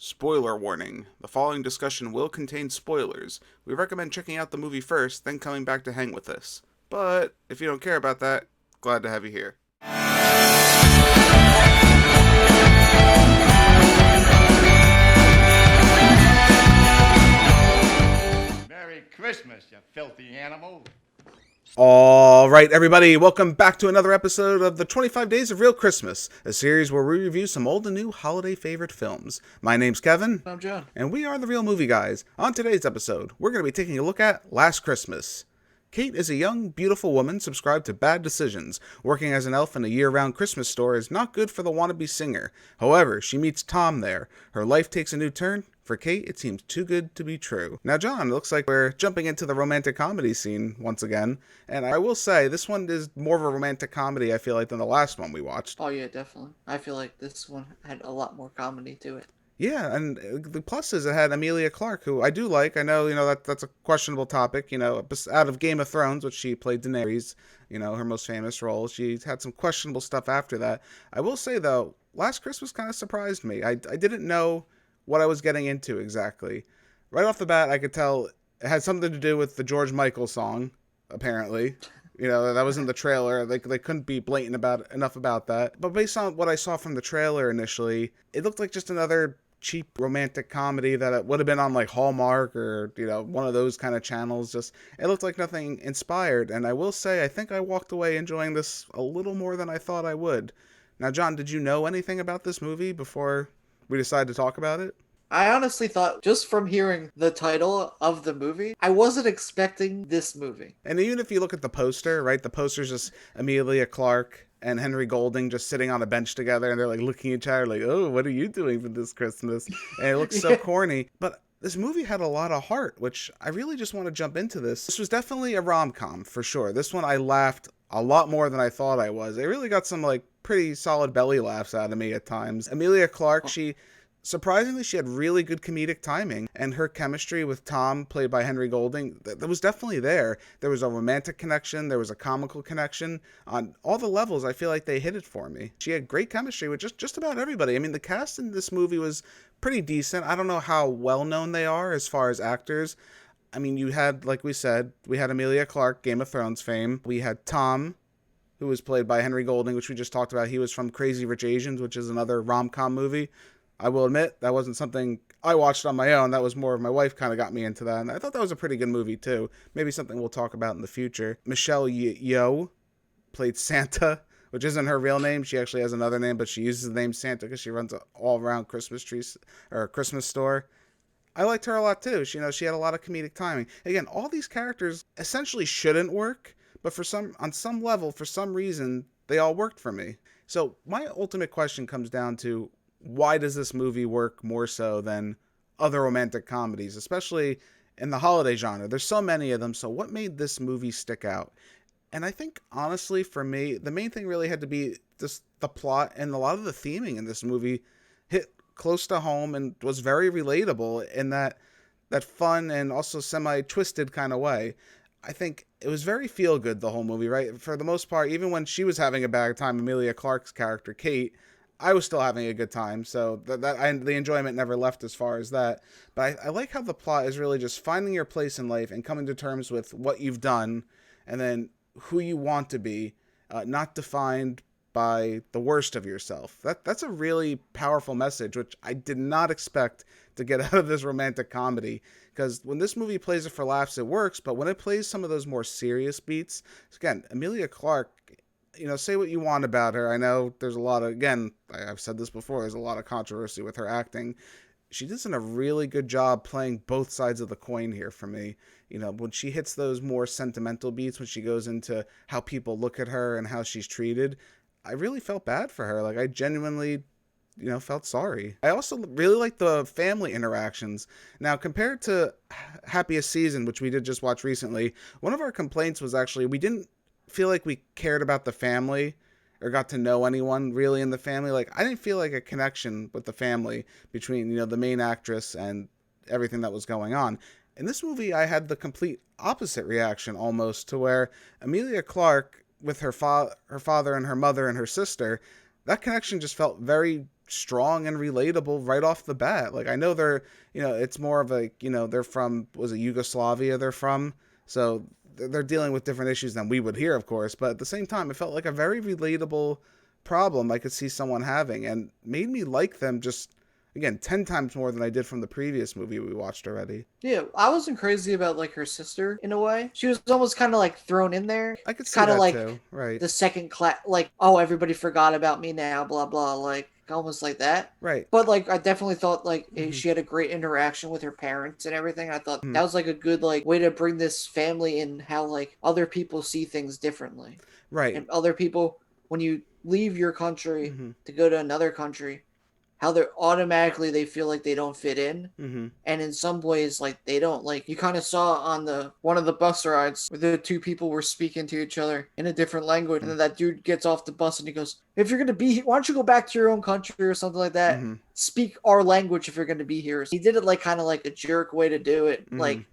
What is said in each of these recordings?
Spoiler warning. The following discussion will contain spoilers. We recommend checking out the movie first, then coming back to hang with us. But if you don't care about that, glad to have you here. Merry Christmas, you filthy animal. All right, everybody, welcome back to another episode of the 25 Days of Real Christmas, a series where we review some old and new holiday favorite films. My name's Kevin. I'm John. And we are the Real Movie Guys. On today's episode, we're going to be taking a look at Last Christmas. Kate is a young, beautiful woman subscribed to bad decisions. Working as an elf in a year-round Christmas store is not good for the wannabe singer. However, she meets Tom there. Her life takes a new turn. For Kate, it seems too good to be true. Now, John, it looks like we're jumping into the romantic comedy scene once again. And I will say, this one is more of a romantic comedy, I feel like, than the last one we watched. Oh yeah, definitely. I feel like this one had a lot more comedy to it. Yeah, and the plus is it had Emilia Clarke, who I do like. I know, that's a questionable topic, out of Game of Thrones, which she played Daenerys, her most famous role. She had some questionable stuff after that. I will say, though, Last Christmas kind of surprised me. I didn't know what I was getting into exactly. Right off the bat, I could tell it had something to do with the George Michael song, apparently. That was in the trailer. They couldn't be blatant enough about that. But based on what I saw from the trailer initially, it looked like just another cheap romantic comedy that it would have been on like Hallmark or, one of those kind of channels. Just, it looked like nothing inspired. And I will say, I think I walked away enjoying this a little more than I thought I would. Now, John, did you know anything about this movie before we decided to talk about it? I honestly thought, just from hearing the title of the movie, I wasn't expecting this movie. And even if you look at the poster, right, the poster's just Emilia Clarke and Henry Golding just sitting on a bench together, and they're like looking at each other like, oh, what are you doing for this Christmas? And it looks so corny. But this movie had a lot of heart, which I really just want to jump into this. This was definitely a rom-com, for sure. This one I laughed a lot more than I thought I was. It really got some, pretty solid belly laughs out of me at times. Emilia Clarke, surprisingly, she had really good comedic timing, and her chemistry with Tom, played by Henry Golding, that was definitely there. There was a romantic connection, there was a comical connection. On all the levels, I feel like they hit it for me. She had great chemistry with just about everybody. I mean, the cast in this movie was pretty decent. I don't know how well-known they are as far as actors. I mean, you had, like we said, we had Emilia Clarke, Game of Thrones fame. We had Tom, who was played by Henry Golding, which we just talked about. He was from Crazy Rich Asians, which is another rom-com movie. I will admit, that wasn't something I watched on my own. That was more of my wife kind of got me into that. And I thought that was a pretty good movie, too. Maybe something we'll talk about in the future. Michelle Yeoh played Santa, which isn't her real name. She actually has another name, but she uses the name Santa because she runs an all-around Christmas store. I liked her a lot, too. She had a lot of comedic timing. Again, all these characters essentially shouldn't work, but on some level, for some reason, they all worked for me. So my ultimate question comes down to, why does this movie work more so than other romantic comedies, especially in the holiday genre? There's so many of them, so what made this movie stick out? And I think, honestly, for me, the main thing really had to be just the plot, and a lot of the theming in this movie hit close to home and was very relatable in that fun and also semi-twisted kind of way. I think it was very feel-good, the whole movie, right? For the most part, even when she was having a bad time, Emilia Clarke's character, Kate, I was still having a good time, so the enjoyment never left as far as that. But I like how the plot is really just finding your place in life and coming to terms with what you've done, and then who you want to be, not defined by the worst of yourself. That's a really powerful message, which I did not expect to get out of this romantic comedy. Because when this movie plays it for laughs, it works, but when it plays some of those more serious beats, again, Emilia Clarke, say what you want about her. I know there's a lot of, again, I've said this before, there's a lot of controversy with her acting. She does a really good job playing both sides of the coin here for me. When she hits those more sentimental beats, when she goes into how people look at her and how she's treated, I really felt bad for her. I genuinely, felt sorry. I also really like the family interactions. Now, compared to Happiest Season, which we did just watch recently, one of our complaints was actually we didn't feel like we cared about the family or got to know anyone really in the family. I didn't feel like a connection with the family between, the main actress and everything that was going on. In this movie, I had the complete opposite reaction almost, to where Emilia Clarke, with her father and her mother and her sister, that connection just felt very strong and relatable right off the bat. Like, I know they're, it's more of a, they're from, was it Yugoslavia they're from? So they're dealing with different issues than we would hear, of course. But at the same time, it felt like a very relatable problem I could see someone having, and made me like them just, again, 10 times more than I did from the previous movie we watched already. Yeah, I wasn't crazy about like her sister in a way. She was almost kind of like thrown in there. I could It's see kind of that like too, right? the second class, like, oh, everybody forgot about me now, blah blah, like almost like that. Right. But like, I definitely thought like Mm-hmm. she had a great interaction with her parents and everything. I thought Mm-hmm. that was like a good like way to bring this family in, how like other people see things differently, Right. and other people, when you leave your country Mm-hmm. to go to another country, how they're automatically they feel like they don't fit in. Mm-hmm. And in some ways, like they don't, like you kind of saw on the one of the bus rides where the two people were speaking to each other in a different language, and then that dude gets off the bus and he goes, if you're gonna be here, why don't you go back to your own country or something like that, Mm-hmm. speak our language if you're gonna be here. He did it like kind of like a jerk way to do it, Mm-hmm. like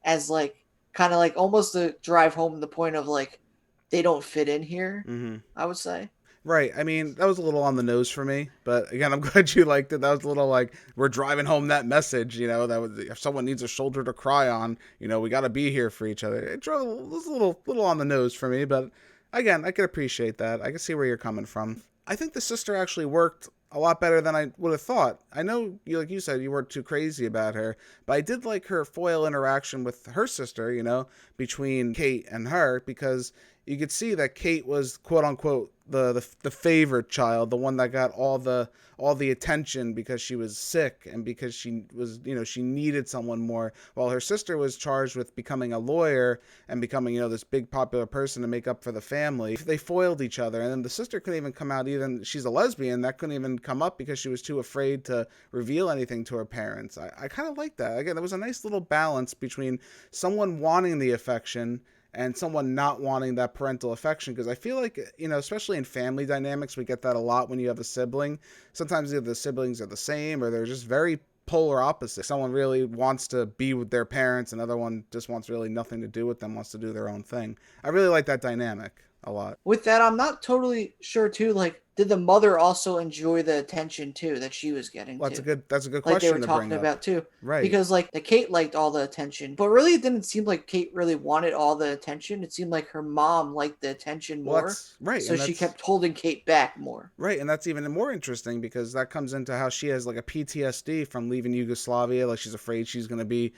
as like kind of like almost to drive home the point of like they don't fit in here, Mm-hmm. I would say. Right. I mean, that was a little on the nose for me, but again, I'm glad you liked it. That was a little like, we're driving home that message, that was, if someone needs a shoulder to cry on, we got to be here for each other. It was a little on the nose for me, but again, I could appreciate that. I can see where you're coming from. I think the sister actually worked a lot better than I would have thought. I know, like you said, you weren't too crazy about her, but I did like her foil interaction with her sister, between Kate and her, because you could see that Kate was, quote unquote, the favorite child, the one that got all the attention because she was sick and because she was, she needed someone more, while her sister was charged with becoming a lawyer and becoming, this big popular person to make up for the family. They foiled each other, and then the sister couldn't even come out, even she's a lesbian, that couldn't even come up because she was too afraid to reveal anything to her parents. I kind of like that. Again, there was a nice little balance between someone wanting the affection and someone not wanting that parental affection, because I feel like, especially in family dynamics, we get that a lot when you have a sibling. Sometimes either the siblings are the same or they're just very polar opposite. Someone really wants to be with their parents, another one just wants really nothing to do with them, wants to do their own thing. I really like that dynamic a lot. With that, I'm not totally sure too. Like, did the mother also enjoy the attention too that she was getting Well, too? that's a good Like they were question to talking bring up. about too. Right. Because like the Kate liked all the attention, but really it didn't seem like Kate really wanted all the attention. It seemed like her mom liked the attention Well, more. that's right, So and she that's kept holding Kate back more. right, and that's even more interesting because that comes into how she has like a PTSD from leaving Yugoslavia. Like, she's afraid she's going to be,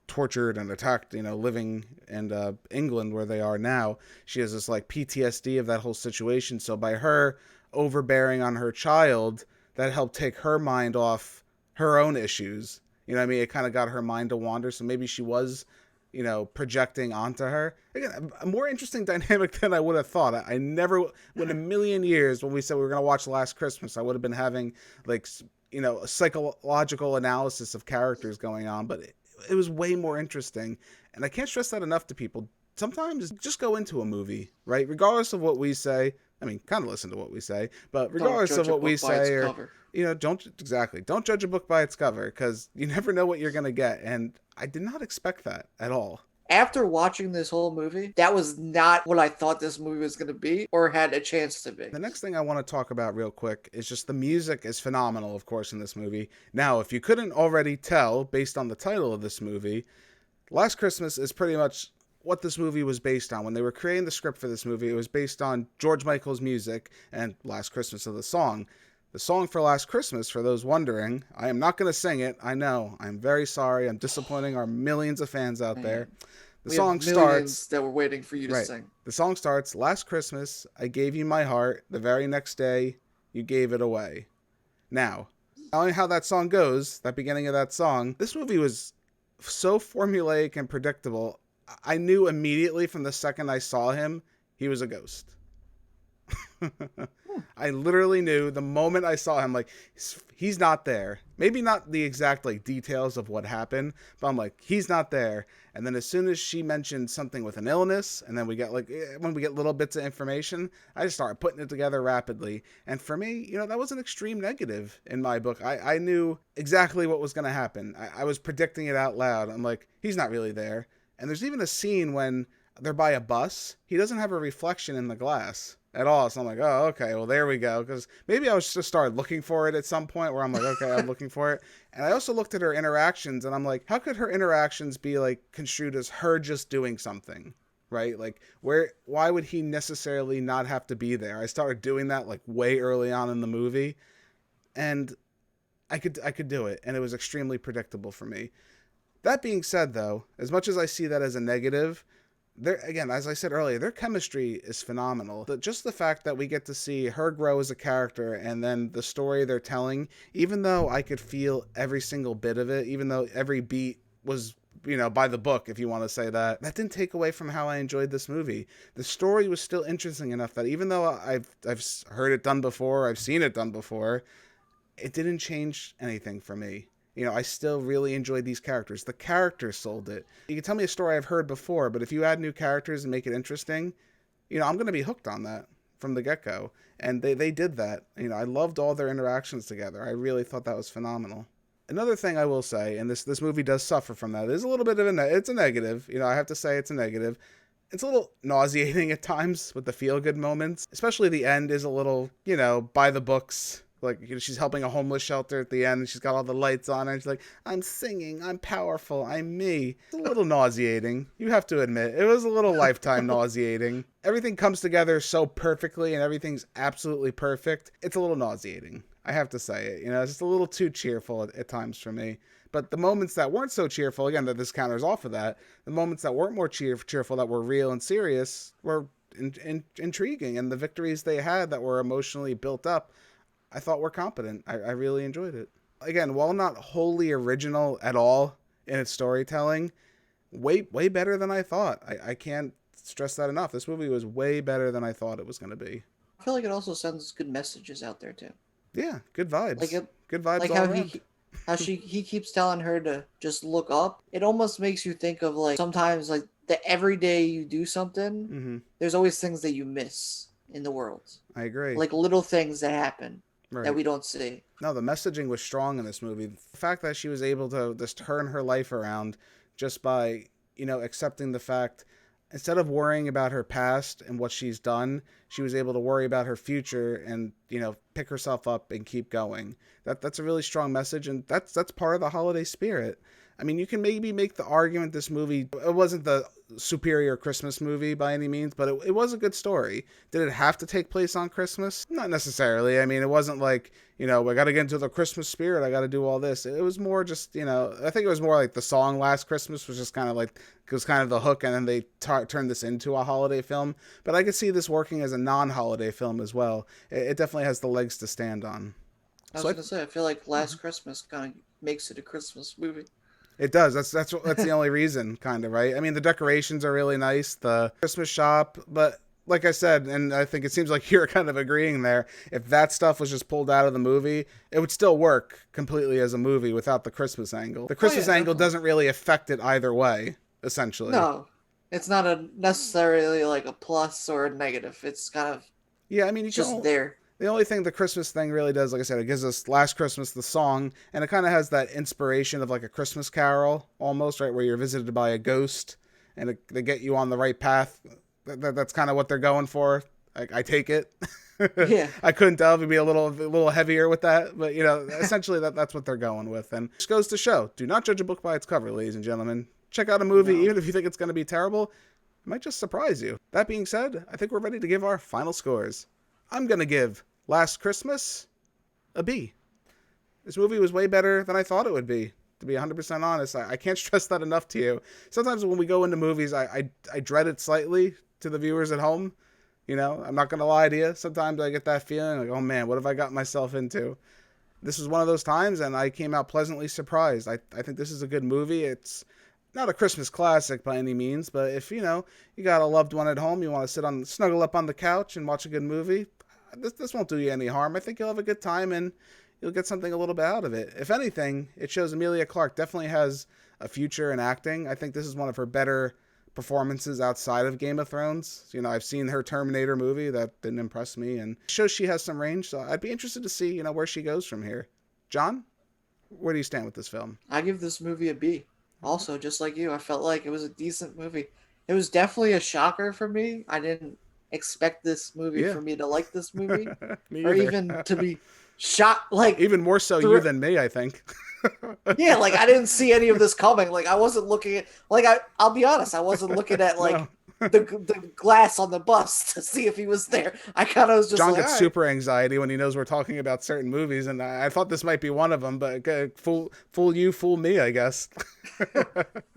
tortured and attacked, living in England where they are now. She has this like PTSD of that whole situation. So by her overbearing on her child, that helped take her mind off her own issues. You know what I mean? It kind of got her mind to wander. So maybe she was, projecting onto her. Again, a more interesting dynamic than I would have thought. I never, in a million years, when we said we were going to watch Last Christmas, I would have been having like, a psychological analysis of characters going on, but it was way more interesting. And I can't stress that enough to people. Sometimes just go into a movie, right? Regardless of what we say. I mean, kind of listen to what we say, but regardless of what we say, or don't judge a book by its cover, because you never know what you're going to get. And I did not expect that at all. After watching this whole movie, that was not what I thought this movie was going to be or had a chance to be. The next thing I want to talk about real quick is just the music is phenomenal, of course, in this movie. Now, if you couldn't already tell based on the title of this movie, Last Christmas is pretty much what this movie was based on. When they were creating the script for this movie, it was based on George Michael's music and Last Christmas of the song. The song for Last Christmas, for those wondering, I am not going to sing it. I know. I'm very sorry. I'm disappointing our millions of fans out there. The song starts that were waiting for you to sing. The song starts, Last Christmas, I gave you my heart. The very next day, you gave it away. Now, knowing how that song goes, that beginning of that song, this movie was so formulaic and predictable. I knew immediately from the second I saw him, he was a ghost. I literally knew the moment I saw him, like, he's not there. Maybe not the exact like details of what happened, but I'm like, he's not there. And then as soon as she mentioned something with an illness, and then when we get little bits of information, I just started putting it together rapidly. And for me, that was an extreme negative in my book. I knew exactly what was going to happen. I was predicting it out loud. I'm like, he's not really there. And there's even a scene when they're by a bus. He doesn't have a reflection in the glass. at all. So I'm like, oh, okay, well, there we go. Because maybe I was just started looking for it at some point where I'm like, okay, I'm looking for it. And I also looked at her interactions and I'm like, how could her interactions be like construed as her just doing something? Right? Like, why would he necessarily not have to be there? I started doing that like way early on in the movie, and I could do it, and it was extremely predictable for me. That being said, though, as much as I see that as a negative, there again, as I said earlier, their chemistry is phenomenal. Just the fact that we get to see her grow as a character and then the story they're telling, even though I could feel every single bit of it, even though every beat was, by the book, if you want to say that didn't take away from how I enjoyed this movie. The story was still interesting enough that even though I've heard it done before, I've seen it done before, it didn't change anything for me. I still really enjoyed these characters. The characters sold it. You can tell me a story I've heard before, but if you add new characters and make it interesting, I'm going to be hooked on that from the get-go. And they did that. I loved all their interactions together. I really thought that was phenomenal. Another thing I will say, and this movie does suffer from that, is a little bit of it's a negative. I have to say it's a negative. It's a little nauseating at times with the feel-good moments. Especially the end is a little, by the books. Like, she's helping a homeless shelter at the end, and she's got all the lights on, and she's like, I'm singing, I'm powerful, I'm me. It's a little nauseating. You have to admit, it was a little Lifetime nauseating. Everything comes together so perfectly, and everything's absolutely perfect. It's a little nauseating. I have to say it. It's just a little too cheerful at times for me. But the moments that weren't so cheerful, again, that this counters off of that, the moments that weren't more cheerful, that were real and serious, were intriguing. And the victories they had that were emotionally built up, I thought were competent. I really enjoyed it. Again, while not wholly original at all in its storytelling, way better than I thought. I can't stress that enough. This movie was way better than I thought it was going to be. I feel like it also sends good messages out there too. Yeah, good vibes. Good vibes like all how around. he keeps telling her to just look up. It almost makes you think of like sometimes like the everyday you do something, there's always things that you miss in the world. I agree. Like little things that happen. Right. That we don't see. No, the messaging was strong in this movie. The fact that she was able to just turn her life around just by, accepting the fact, instead of worrying about her past and what she's done, she was able to worry about her future and, pick herself up and keep going. That's a really strong message, and that's part of the holiday spirit. I mean, you can maybe make the argument this movie, it wasn't the superior Christmas movie by any means, but it was a good story. Did it have to take place on Christmas? Not necessarily. I mean, it wasn't like, I got to get into the Christmas spirit, I got to do all this. It was more just, I think it was more like the song Last Christmas was just kind of like, it was kind of the hook, and then they turned this into a holiday film. But I could see this working as a non-holiday film as well. It definitely has the legs to stand on. I was going to say, I feel like Last Christmas kind of makes it a Christmas movie. It does. That's the only reason, kind of, right? I mean, the decorations are really nice, the Christmas shop, but like I said, and I think it seems like you're kind of agreeing there, if that stuff was just pulled out of the movie, it would still work completely as a movie without the Christmas angle. The Christmas angle doesn't really affect it either way, essentially. No, it's not necessarily like a plus or a negative. It's kind of just there. The only thing the Christmas thing really does, like I said, it gives us Last Christmas, the song, and it kind of has that inspiration of like a Christmas carol almost, right, where you're visited by a ghost and they get you on the right path. That's kind of what they're going for. I take it. Yeah. I couldn't tell if it'd be a little heavier with that, but essentially that's what they're going with. And it just goes to show, do not judge a book by its cover, ladies and gentlemen. Check out a movie, even if you think it's going to be terrible, it might just surprise you. That being said, I think we're ready to give our final scores. I'm going to give Last Christmas a B. This movie was way better than I thought it would be, to be 100% honest. I can't stress that enough to you. Sometimes when we go into movies, I dread it slightly to the viewers at home. I'm not going to lie to you. Sometimes I get that feeling like, oh man, what have I got myself into? This was one of those times, and I came out pleasantly surprised. I think this is a good movie. It's not a Christmas classic by any means, but if, you got a loved one at home, you want to snuggle up on the couch and watch a good movie, this won't do you any harm. I think you'll have a good time and you'll get something a little bit out of it. If anything, it shows Emilia Clarke definitely has a future in acting. I think this is one of her better performances outside of Game of Thrones. I've seen her Terminator movie. That didn't impress me, and it shows she has some range, so I'd be interested to see, where she goes from here. John, where do you stand with this film? I give this movie a B. Also, just like you, I felt like it was a decent movie. It was definitely a shocker for me. I didn't expect this movie Yeah. for me to like this movie, Me or either. even to be shocked. Like Even more so you than me, I think. yeah, like I didn't see any of this coming. Like I wasn't looking at like I'll be honest, I wasn't looking at like No. the glass on the bus to see if he was there. I kind of was just John like, gets all right. super anxiety when he knows we're talking about certain movies, and I thought this might be one of them, but fool you, fool me, I guess.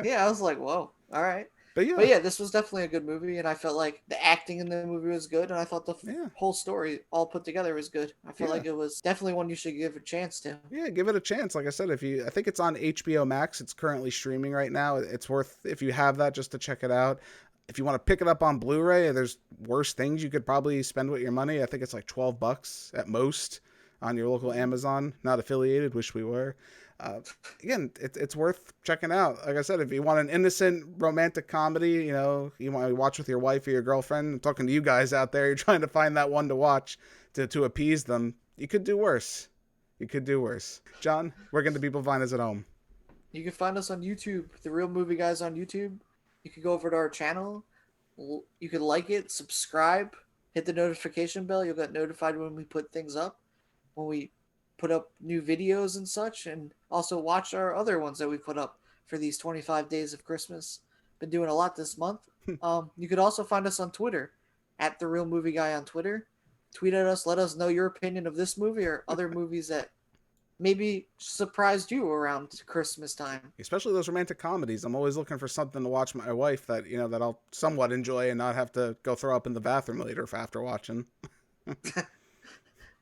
Yeah, I was like, whoa, all right. But But yeah, yeah, this was definitely a good movie, and I felt like the acting in the movie was good, and I thought the Yeah. whole story all put together was good. I feel Yeah. like it was definitely one you should give a chance to. yeah, give it a chance. Like I said, I think it's on HBO Max. It's currently streaming right now. It's worth, if you have that, just to check it out. If you want to pick it up on Blu-ray, there's worse things you could probably spend with your money. I think it's like $12 at most on your local Amazon. Not affiliated, wish we were. Again, it's worth checking out. Like I said, if you want an innocent romantic comedy, you want to watch with your wife or your girlfriend, I'm talking to you guys out there, you're trying to find that one to watch to appease them, you could do worse. You could do worse. John, where can the people find us at home? You can find us on YouTube, The Real Movie Guys on YouTube. You can go over to our channel. You can like it, subscribe, hit the notification bell. You'll get notified when we put things up, when we put up new videos and such, and also watch our other ones that we put up for these 25 days of Christmas. Been doing a lot this month. You could also find us on Twitter at The Real Movie Guy on Twitter. Tweet at us, let us know your opinion of this movie or other movies that maybe surprised you around Christmas time. Especially those romantic comedies. I'm always looking for something to watch with my wife that, that I'll somewhat enjoy and not have to go throw up in the bathroom later after watching.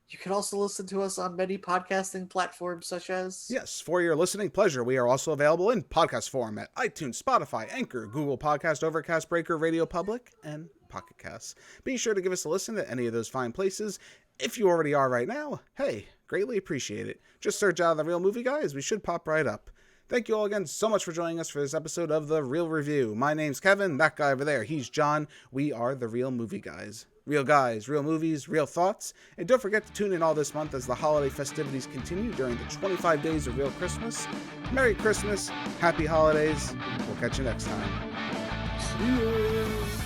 You can also listen to us on many podcasting platforms such as... Yes, for your listening pleasure, we are also available in podcast form at iTunes, Spotify, Anchor, Google Podcast, Overcast, Breaker, Radio Public, and Pocket Casts. Be sure to give us a listen at any of those fine places. If you already are right now, hey, greatly appreciate it. Just search out The Real Movie Guys. We should pop right up. Thank you all again so much for joining us for this episode of The Real Review. My name's Kevin. That guy over there, he's John. We are The Real Movie Guys. Real guys, real movies, real thoughts. And don't forget to tune in all this month as the holiday festivities continue during the 25 days of Real Christmas. Merry Christmas, Happy Holidays. We'll catch you next time. See ya.